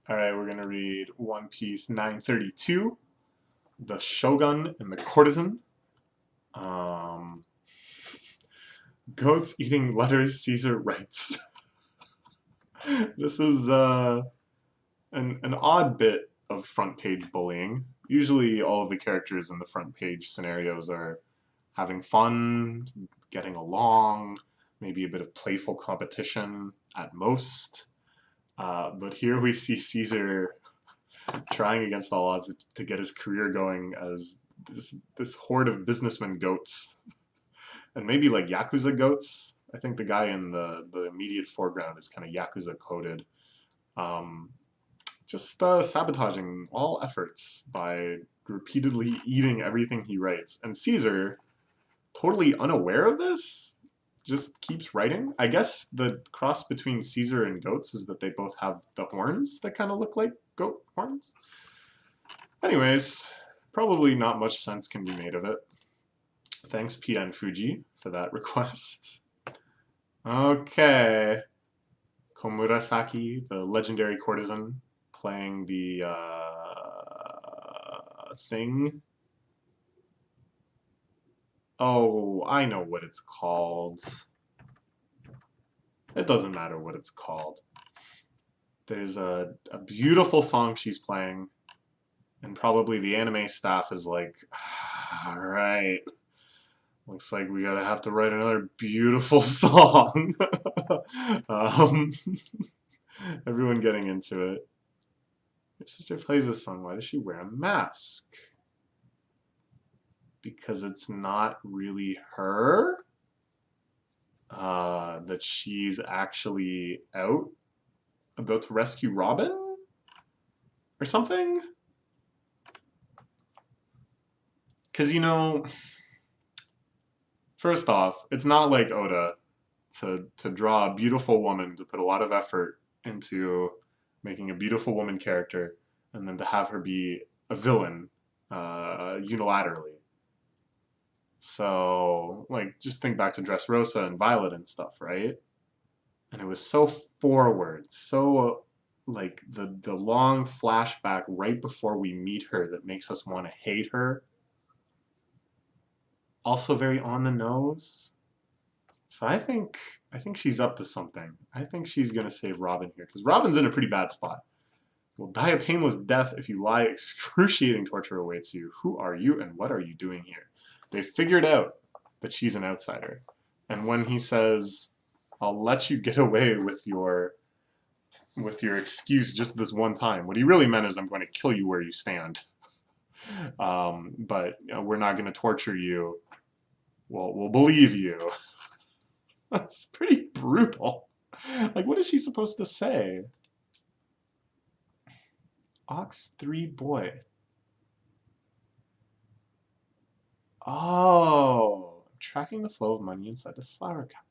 Alright, we're gonna read One Piece 932, The Shogun and the Courtesan. Um, Goats eating letters Caesar writes. This is an odd bit of front page bullying. Usually all of the characters in the front page scenarios are having fun, getting along, maybe a bit of playful competition at most. But here we see Caesar trying against all odds to get his career going as this horde of businessmen goats, and maybe like Yakuza goats. I think the guy in the immediate foreground is kind of Yakuza coded. Um, just sabotaging all efforts by repeatedly eating everything he writes. And Caesar, totally unaware of this, just keeps writing. I guess the cross between Caesar and goats is that they both have the horns that kind of look like goat horns. Anyways, probably not much sense can be made of it. Thanks, PN Fuji, for that request. Okay. Komurasaki, the legendary courtesan, playing the thing. Oh, I know what it's called. It doesn't matter what it's called. There's a beautiful song she's playing, and probably the anime staff is like, alright, looks like we gotta have to write another beautiful song. um, everyone getting into it. My sister plays this song. Why does she wear a mask? Because it's not really her. That she's actually out about to rescue Robin? Or something? Because, you know, first off, it's not like Oda to draw a beautiful woman, to put a lot of effort into making a beautiful woman character, and then to have her be a villain unilaterally. So, like, just think back to Dressrosa and Violet and stuff, right? And it was so forward, so like the long flashback right before we meet her that makes us want to hate her. Also very on the nose. So I think she's up to something. I think she's gonna save Robin here because Robin's in a pretty bad spot. You'll die a painless death if you lie. Excruciating torture awaits you. Who are you and what are you doing here? They figured out that she's an outsider. And when he says, I'll let you get away with your excuse just this one time, what he really meant is I'm going to kill you where you stand. But you know, we're not going to torture you. We'll believe you. That's pretty brutal. Like, what is she supposed to say? Ox 3 boy. Oh, tracking the flow of money inside the flower capital.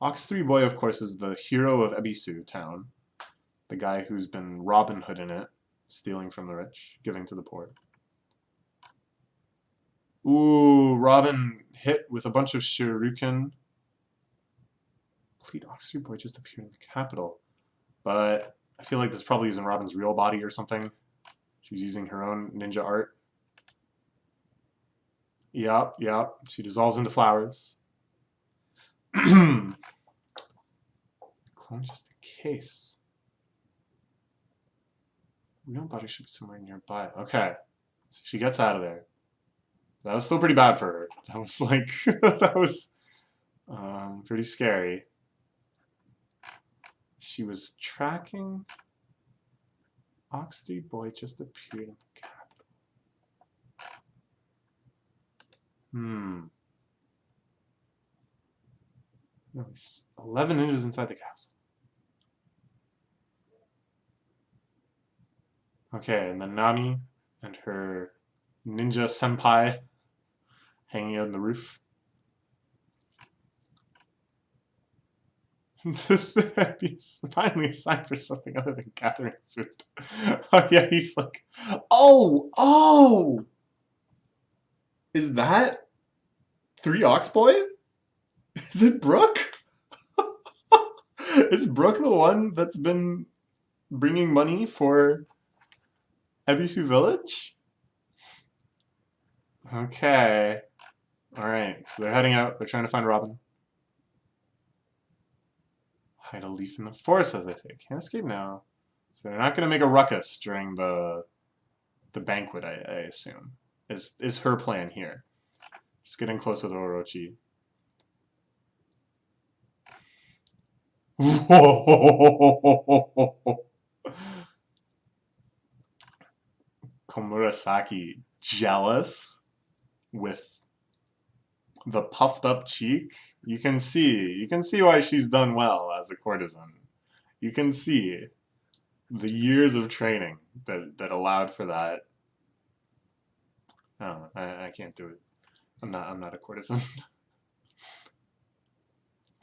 Ox 3 boy, of course, is the hero of Ebisu town. The guy who's been Robin Hood in it, stealing from the rich, giving to the poor. Ooh, Robin hit with a bunch of shuriken. Complete Ox 3 boy just appeared in the capital. But I feel like this probably isn't Robin's real body or something. She's using her own ninja art. Yep. She dissolves into flowers. Clone just in case. Real body should be somewhere nearby. Okay. So she gets out of there. That was still pretty bad for her. That was like, that was pretty scary. She was tracking. Ox 3 boy just appeared in the capital. 11 ninjas inside the castle. Okay, and then Nami and her ninja senpai hanging out on the roof. He's finally assigned for something other than gathering food. Oh yeah, he's like, oh! Is that 3 Ox Boy? Is it Brooke? Is Brooke the one that's been bringing money for Ebisu Village? Okay. Alright, so they're heading out. They're trying to find Robin. Hide a leaf in the forest, as they say. Can't escape now. So they're not going to make a ruckus during the banquet, I assume. Is her plan here. Just getting closer to Orochi. Komurasaki jealous with the puffed up cheek. You can see why she's done well as a courtesan. You can see the years of training that allowed for that. I don't know. I can't do it. I'm not a courtesan.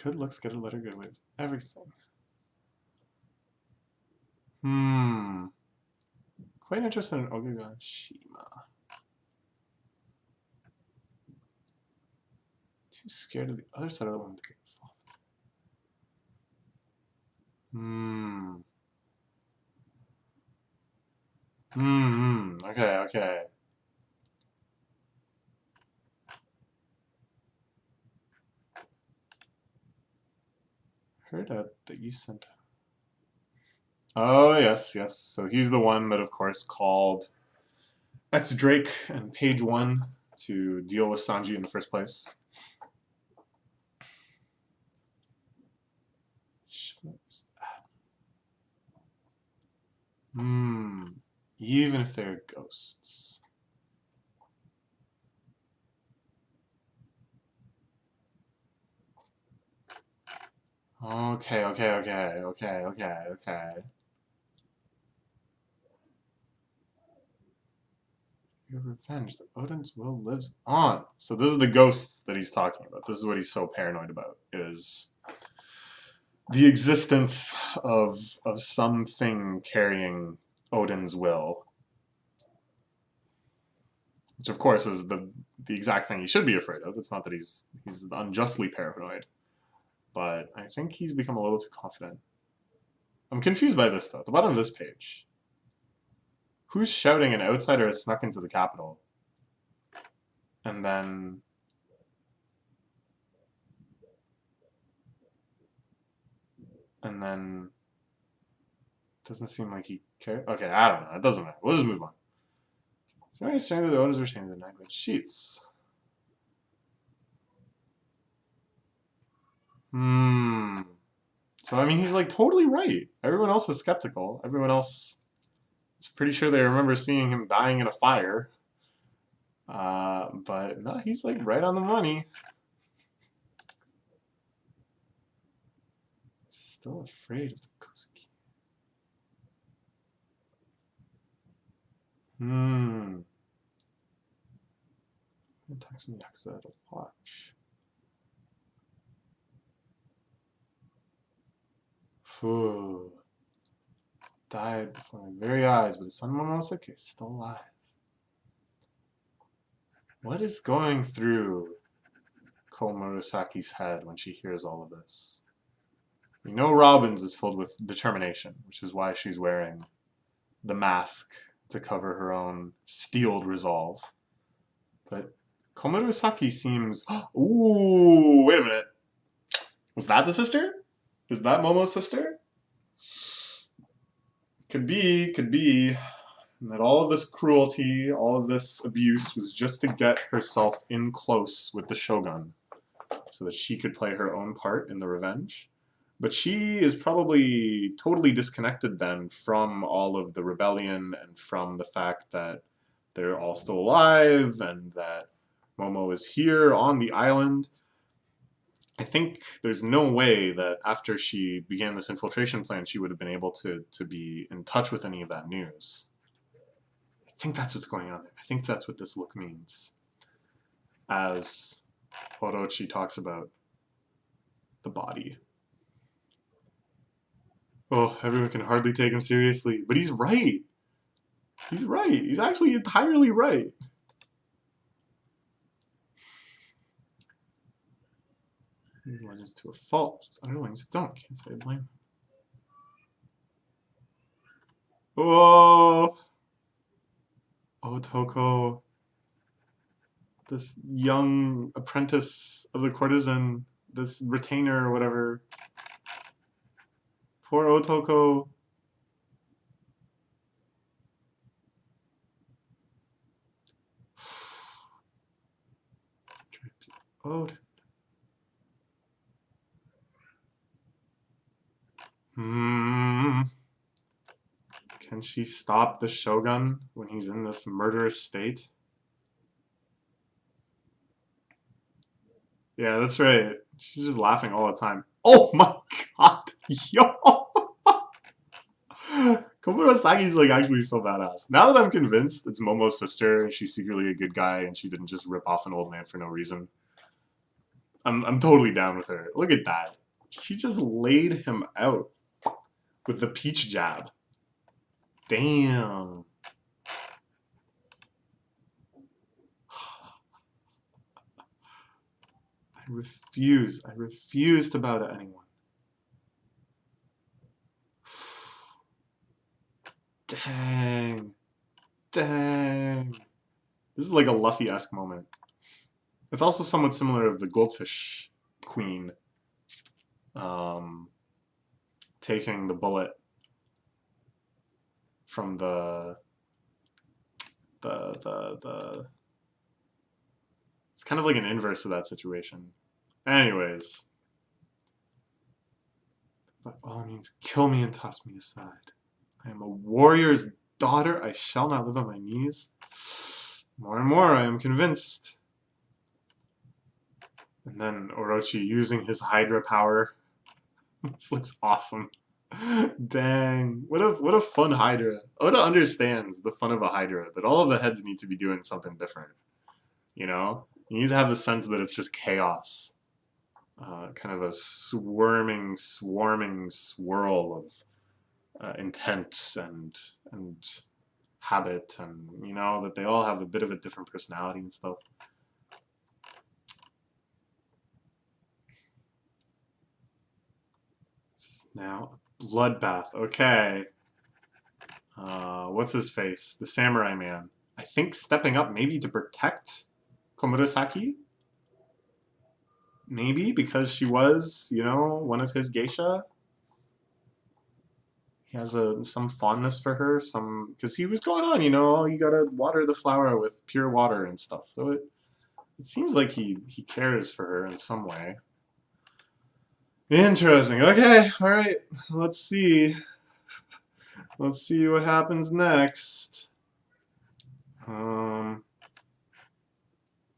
Good looks get a letter good with everything. Quite interested in Ogugashima. Too scared of the other side of the one to get involved. Okay. Heard that you sent. Oh, yes. So he's the one that, of course, called X Drake and Page 1 to deal with Sanji in the first place. Even if they're ghosts. Okay. Your revenge, the Odin's will lives on. So this is the ghosts that he's talking about. This is what he's so paranoid about, is the existence of something carrying Odin's will. Which of course is the exact thing he should be afraid of. It's not that he's unjustly paranoid. But I think he's become a little too confident. I'm confused by this though. At the bottom of this page. Who's shouting an outsider has snuck into the capital? And then doesn't seem like he cares. Okay, I don't know. It doesn't matter. We'll just move on. So he's saying that the owners are changing the Nightwood sheets. So I mean, he's like totally right. Everyone else is skeptical. Everyone else is pretty sure they remember seeing him dying in a fire. But no, he's like right on the money. Still afraid of the Kozuki. Attacks me Yakuza to watch. Died before my very eyes, but his son Momosuke is still alive. What is going through Komurasaki's head when she hears all of this? We know Robin's is filled with determination, which is why she's wearing the mask to cover her own steeled resolve. But Komurasaki seems... Ooh, wait a minute. Was that the sister? Is that Momo's sister? Could be. And that all of this cruelty, all of this abuse was just to get herself in close with the Shogun so that she could play her own part in the revenge. But she is probably totally disconnected then from all of the rebellion and from the fact that they're all still alive and that Momo is here on the island. I think there's no way that after she began this infiltration plan she would have been able to be in touch with any of that news. I think that's what's going on there. I think that's what this look means. As Orochi talks about the body. Oh, everyone can hardly take him seriously. But he's right. He's right. He's actually entirely right. Legends to a fault. Just underlings don't. Can't say I blame him. Oh, Otoko, this young apprentice of the courtesan, this retainer or whatever. Poor Otoko. Oh. Hmm. Can she stop the Shogun when he's in this murderous state? Yeah, that's right. She's just laughing all the time. Oh my god! Yo! Komurasaki's like actually so badass. Now that I'm convinced it's Momo's sister, she's secretly a good guy and she didn't just rip off an old man for no reason. I'm totally down with her. Look at that. She just laid him out with the peach jab. Damn. I refuse. I refuse to bow to anyone. Dang. Dang. This is like a Luffy-esque moment. It's also somewhat similar of the Goldfish Queen taking the bullet from the it's kind of like an inverse of that situation. Anyways, by all means, kill me and toss me aside. I am a warrior's daughter. I shall not live on my knees. More and more, I am convinced. And then Orochi using his Hydra power. This looks awesome. Dang. What a fun Hydra. Oda understands the fun of a Hydra, that all of the heads need to be doing something different. You know? You need to have the sense that it's just chaos. Kind of a swarming swirl of intent and habit, and you know that they all have a bit of a different personality and stuff. This is now a bloodbath. Okay. What's his face? The samurai man. I think stepping up maybe to protect Komurasaki? Maybe because she was, you know, one of his geisha. He has some fondness for her, because he was going on, you know, you gotta water the flower with pure water and stuff. So it seems like he cares for her in some way. Interesting. Okay, all right. Let's see. Let's see what happens next.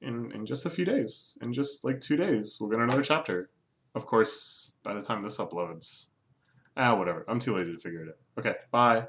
In just a few days, in just like 2 days, we'll get another chapter. Of course, by the time this uploads. Whatever. I'm too lazy to figure it out. Okay, bye.